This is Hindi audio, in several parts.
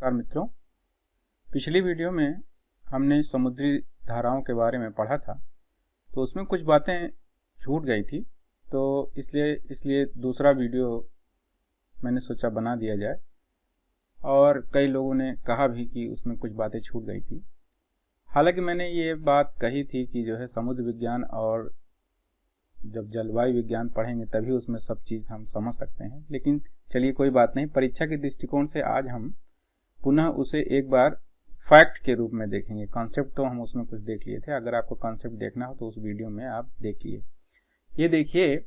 नमस्कार मित्रों, पिछली वीडियो में हमने समुद्री धाराओं के बारे में पढ़ा था, तो उसमें कुछ बातें छूट गई थी, तो इसलिए दूसरा वीडियो मैंने सोचा बना दिया जाए। और कई लोगों ने कहा भी कि उसमें कुछ बातें छूट गई थी। हालांकि मैंने ये बात कही थी कि जो है समुद्र विज्ञान और जब जलवायु विज्ञान पढ़ेंगे तभी उसमें सब चीज़ हम समझ सकते हैं। लेकिन चलिए कोई बात नहीं, परीक्षा के दृष्टिकोण से आज हम पुनः उसे एक बार फैक्ट के रूप में देखेंगे। कॉन्सेप्ट तो हम उसमें कुछ देख लिए थे, अगर आपको कॉन्सेप्ट देखना हो तो उस वीडियो में आप देखिए। ये देखिए,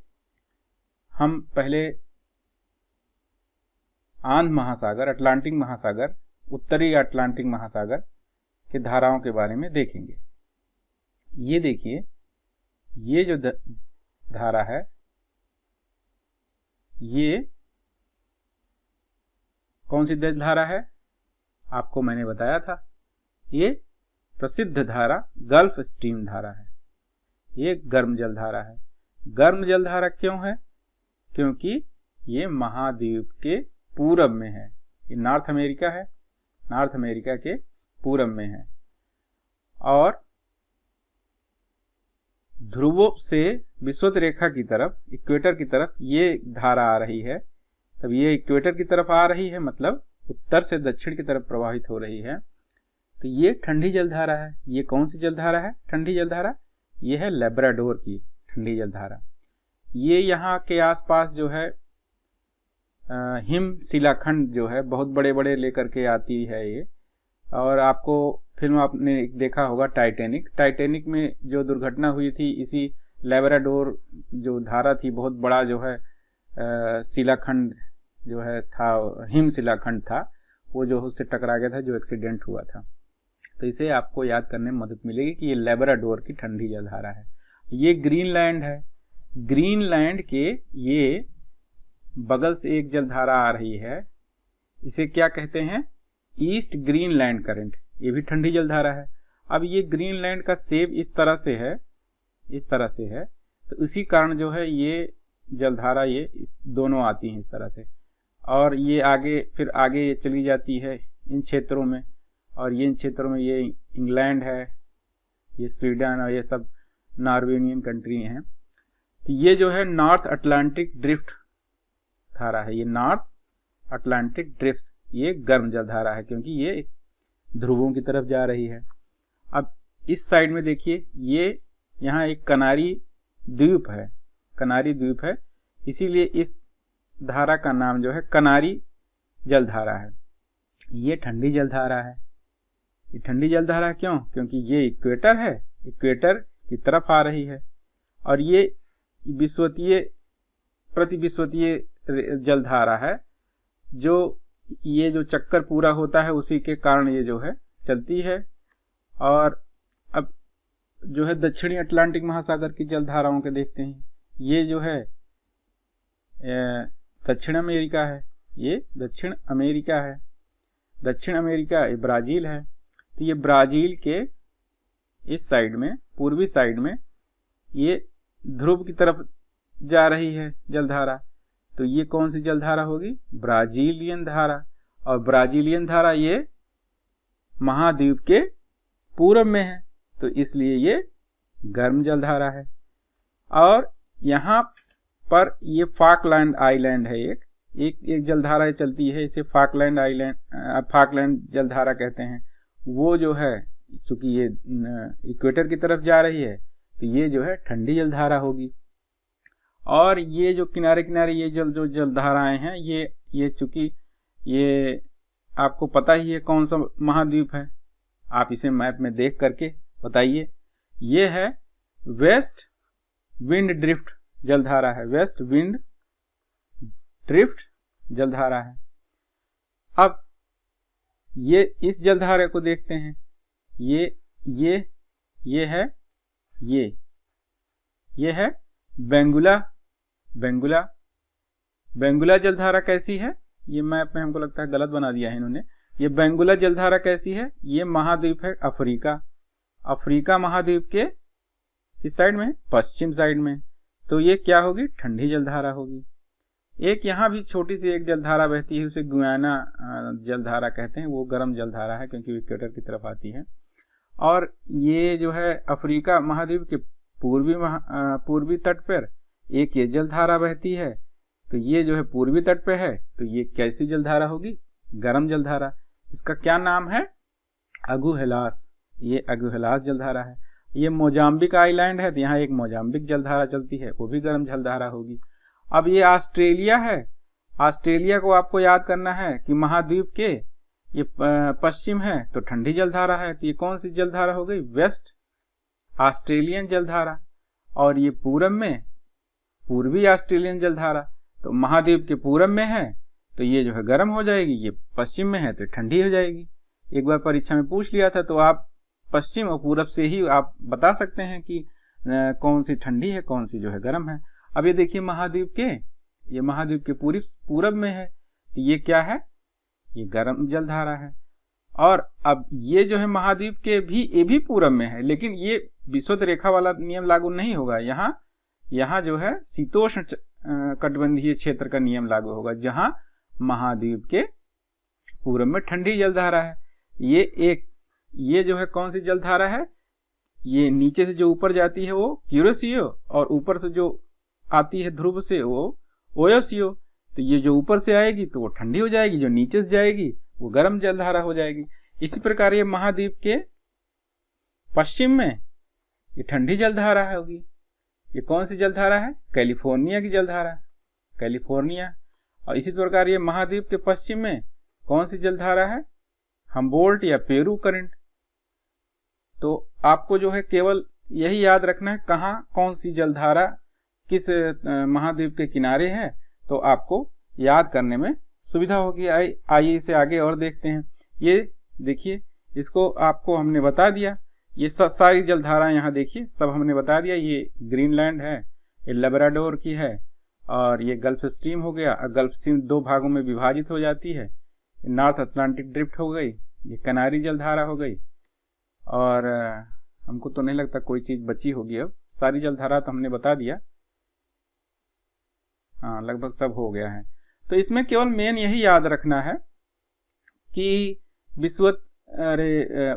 हम पहले आंध्र महासागर, अटलांटिक महासागर, उत्तरी अटलांटिक महासागर के धाराओं के बारे में देखेंगे। ये देखिए, ये जो धारा है ये कौन सी धारा है, आपको मैंने बताया था, ये प्रसिद्ध धारा गल्फ स्ट्रीम धारा है। ये गर्म जल धारा है। गर्म जल धारा क्यों है? क्योंकि ये महाद्वीप के पूरब में है। ये नॉर्थ अमेरिका है, नॉर्थ अमेरिका के पूरब में है और ध्रुवों से विषुवत रेखा की तरफ, इक्वेटर की तरफ ये धारा आ रही है। तब ये इक्वेटर की तरफ आ रही है, मतलब उत्तर से दक्षिण की तरफ प्रवाहित हो रही है। तो ये ठंडी जलधारा है। ये कौन सी जलधारा है? ठंडी जलधारा। ये है लेब्राडोर की ठंडी जलधारा। ये यहाँ के आसपास जो है हिम शिलाखंड जो है बहुत बड़े बड़े लेकर के आती है ये। और आपको फिल्म आपने देखा होगा टाइटैनिक में जो दुर्घटना हुई थी, इसी लेब्राडोर जो धारा थी, बहुत बड़ा जो है शिलाखंड जो है था, हिम शिलाखंड था, वो जो उससे टकरा गया था, जो एक्सीडेंट हुआ था। तो इसे आपको याद करने में मदद मिलेगी कि ये लेब्राडोर की ठंडी जलधारा है। ये ग्रीनलैंड है। ग्रीनलैंड के ये बगल से एक जलधारा आ रही है, इसे क्या कहते हैं? East Greenland current. ये भी ठंडी जलधारा है। अब ये ग्रीनलैंड का शेप इस तरह से है, इस तरह से है, तो इसी कारण जो है ये जलधारा ये दोनों आती हैं इस तरह से। और ये आगे फिर आगे चली जाती है इन क्षेत्रों में, और ये इन क्षेत्रों में ये इंग्लैंड है, ये स्वीडन और ये सब नॉर्वेनियन कंट्री हैं। तो ये जो है नॉर्थ अटलांटिक ड्रिफ्ट धारा है। ये नॉर्थ अटलांटिक ड्रिफ्ट ये गर्म जलधारा है, क्योंकि ये ध्रुवों की तरफ जा रही है। अब इस साइड में देखिए, ये यहाँ एक कनारी द्वीप है, कनारी द्वीप है, इसीलिए इस धारा का नाम जो है कनारी जलधारा है। ये ठंडी जलधारा है। ये ठंडी जलधारा क्यों? क्योंकि ये इक्वेटर है, इक्वेटर की तरफ आ रही है, और ये विषुवतीय प्रतिविषुवतीय जलधारा है, जो ये जो चक्कर पूरा होता है उसी के कारण ये जो है चलती है। और अब जो है दक्षिणी अटलांटिक महासागर की जलधाराओं के देखते हैं। ये जो है दक्षिण अमेरिका है, ये दक्षिण अमेरिका है। दक्षिण अमेरिका ये ब्राजील है। तो ये ब्राजील के इस साइड में, पूर्वी साइड में, ये ध्रुव की तरफ जा रही है जलधारा। तो ये कौन सी जलधारा होगी? ब्राजीलियन धारा। और ब्राजीलियन धारा ये महाद्वीप के पूरब में है, तो इसलिए ये गर्म जलधारा है। और यहाँ पर ये फाकलैंड आइलैंड है, एक जलधारा चलती है, इसे फाकलैंड आइलैंड, फाकलैंड जलधारा कहते हैं। वो जो है, चूंकि ये इक्वेटर की तरफ जा रही है, तो ये जो है ठंडी जलधारा होगी। और ये जो किनारे किनारे ये जो जलधाराएं हैं, ये चूंकि ये आपको पता ही है कौन सा महाद्वीप है, आप इसे मैप में देख करके बताइए। ये है वेस्ट विंड ड्रिफ्ट जलधारा है, वेस्ट विंड ड्रिफ्ट जलधारा है। अब ये इस जलधारा को देखते हैं। ये है बेंगुला जलधारा कैसी है? ये मैप में हमको लगता है गलत बना दिया है इन्होंने। ये बेंगुला जलधारा कैसी है? ये महाद्वीप है अफ्रीका महाद्वीप के किस साइड में? पश्चिम साइड में। तो ये क्या होगी? ठंडी जलधारा होगी। एक यहाँ भी छोटी सी एक जलधारा बहती है, उसे गुयाना जलधारा कहते हैं, वो गर्म जलधारा है क्योंकि इक्वेटर की तरफ आती है। और ये जो है अफ्रीका महाद्वीप के पूर्वी तट पर एक ये जलधारा बहती है, तो ये जो है पूर्वी तट पे है, तो ये कैसी जलधारा होगी? गर्म जलधारा। इसका क्या नाम है? अगुहेलास। ये अगुहेलास जलधारा है। ये मोजाम्बिक आइलैंड है, तो यहाँ एक मोजाम्बिक जलधारा चलती है, वो भी गर्म जलधारा होगी। अब ये ऑस्ट्रेलिया है, ऑस्ट्रेलिया को आपको याद करना है कि महाद्वीप के ये पश्चिम है तो ठंडी जलधारा है, तो ये कौन सी जलधारा हो गई? वेस्ट ऑस्ट्रेलियन जलधारा। और ये पूरब में पूर्वी ऑस्ट्रेलियन जलधारा, तो महाद्वीप के पूरब में है तो ये जो है गर्म हो जाएगी, ये पश्चिम में है तो ठंडी हो जाएगी। एक बार परीक्षा में पूछ लिया था, तो आप पश्चिम और पूरब से ही आप बता सकते हैं कि कौन सी ठंडी है, कौन सी जो है गर्म है। अब ये देखिए ये महाद्वीप के पूरब में है, तो ये क्या है? ये गर्म जलधारा है। और अब ये जो है महाद्वीप के ये भी पूरब में है, लेकिन ये विषुवत रेखा वाला नियम लागू नहीं होगा। यहाँ जो है शीतोष्ण कटिबंधीय क्षेत्र का नियम लागू होगा, जहां महाद्वीप के पूरब में ठंडी जलधारा है। ये जो है कौन सी जलधारा है? ये नीचे से जो ऊपर जाती है वो क्यूरोसियो, और ऊपर से जो आती है ध्रुव से वो ओयोसियो। तो ये जो ऊपर से आएगी तो वो ठंडी हो जाएगी, जो नीचे से जाएगी वो गर्म जलधारा हो जाएगी। इसी प्रकार ये महाद्वीप के पश्चिम में ये ठंडी जलधारा होगी। ये कौन सी जलधारा है? कैलिफोर्निया की जलधारा, कैलिफोर्निया। और इसी प्रकार ये महाद्वीप के पश्चिम में कौन सी जलधारा है? हम्बोल्ट या पेरू करंट। तो आपको जो है केवल यही याद रखना है कहाँ कौन सी जलधारा किस महाद्वीप के किनारे है, तो आपको याद करने में सुविधा होगी। आइए इसे आगे और देखते हैं। ये देखिए, इसको आपको हमने बता दिया, ये सारी जलधारा यहाँ देखिए सब हमने बता दिया। ये ग्रीनलैंड है, ये लेब्राडोर की है, और ये गल्फ स्ट्रीम हो गया। गल्फ स्ट्रीम 2 भागों में विभाजित हो जाती है। नॉर्थ अटलांटिक ड्रिफ्ट हो गई, ये कनारी जलधारा हो गई, और हमको तो नहीं लगता कोई चीज बची होगी। अब सारी जलधारा तो हमने बता दिया, हाँ लगभग सब हो गया है। तो इसमें केवल मेन यही याद रखना है कि विषुवत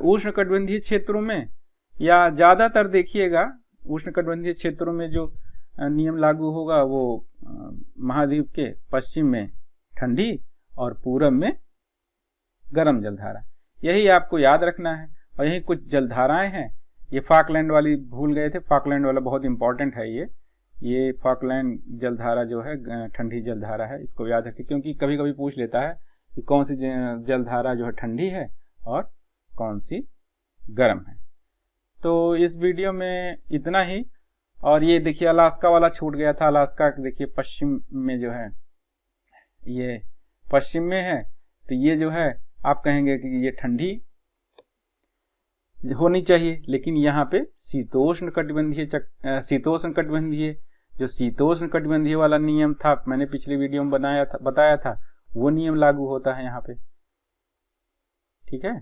उष्णकटिबंधीय क्षेत्रों में, या ज्यादातर देखिएगा उष्णकटिबंधीय क्षेत्रों में जो नियम लागू होगा वो महाद्वीप के पश्चिम में ठंडी और पूरब में गर्म जलधारा, यही आपको याद रखना है। और यही कुछ जलधाराएं हैं। ये फॉकलैंड वाली भूल गए थे, फॉकलैंड वाला बहुत इंपॉर्टेंट है। ये फॉकलैंड जलधारा जो है ठंडी जलधारा है, इसको याद रखिए, क्योंकि कभी कभी पूछ लेता है कि कौन सी जलधारा जो है ठंडी है और कौन सी गर्म है। तो इस वीडियो में इतना ही। और ये देखिए अलास्का वाला छूट गया था। अलास्का देखिए पश्चिम में जो है, ये पश्चिम में है, तो ये जो है आप कहेंगे कि ये ठंडी होनी चाहिए, लेकिन यहाँ पे शीतोष्ण कटिबंधीय वाला नियम था, मैंने पिछले वीडियो में बताया था, वो नियम लागू होता है यहाँ पे। ठीक है,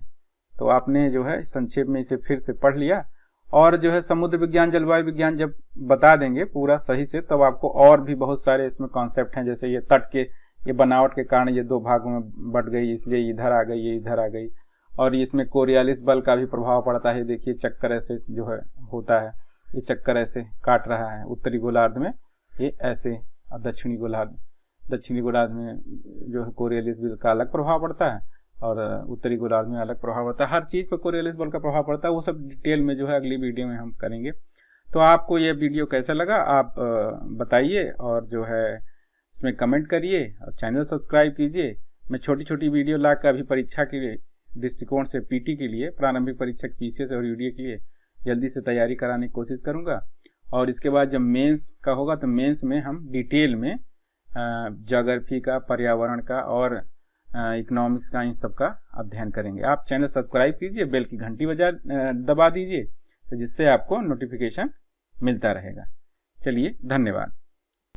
तो आपने जो है संक्षेप में इसे फिर से पढ़ लिया। और जो है समुद्र विज्ञान जलवायु विज्ञान जब बता देंगे पूरा सही से, तब आपको और भी बहुत सारे इसमें कॉन्सेप्ट हैं, जैसे ये तट के ये बनावट के कारण ये 2 भागों में बट गई, इसलिए इधर आ गई, ये इधर आ गई। और इसमें कोरियालिस बल का भी प्रभाव पड़ता है। देखिए चक्कर ऐसे जो है होता है, ये चक्कर ऐसे काट रहा है उत्तरी गोलार्ध में, ये ऐसे, और दक्षिणी गोलार्ध में जो है कोरियालिस बल का अलग प्रभाव पड़ता है, और उत्तरी गोलार्ध में अलग प्रभाव पड़ता है। हर चीज पर कोरियालिस बल का प्रभाव पड़ता है, वो सब डिटेल में जो है अगली वीडियो में हम करेंगे। तो आपको ये वीडियो कैसा लगा आप बताइए, और जो है इसमें कमेंट करिए, और चैनल सब्सक्राइब कीजिए। मैं छोटी छोटी वीडियो लाकर अभी परीक्षा के दृष्टिकोण से पीटी के लिए, प्रारंभिक परीक्षा पीसीएस और यूडीए के लिए जल्दी से तैयारी कराने की कोशिश करूंगा। और इसके बाद जब मेंस का होगा तो मेंस में हम डिटेल में ज्योग्राफी का, पर्यावरण का और इकोनॉमिक्स का, इन सब का अध्ययन करेंगे। आप चैनल सब्सक्राइब कीजिए, बेल की घंटी दबा दीजिए, तो जिससे आपको नोटिफिकेशन मिलता रहेगा। चलिए, धन्यवाद।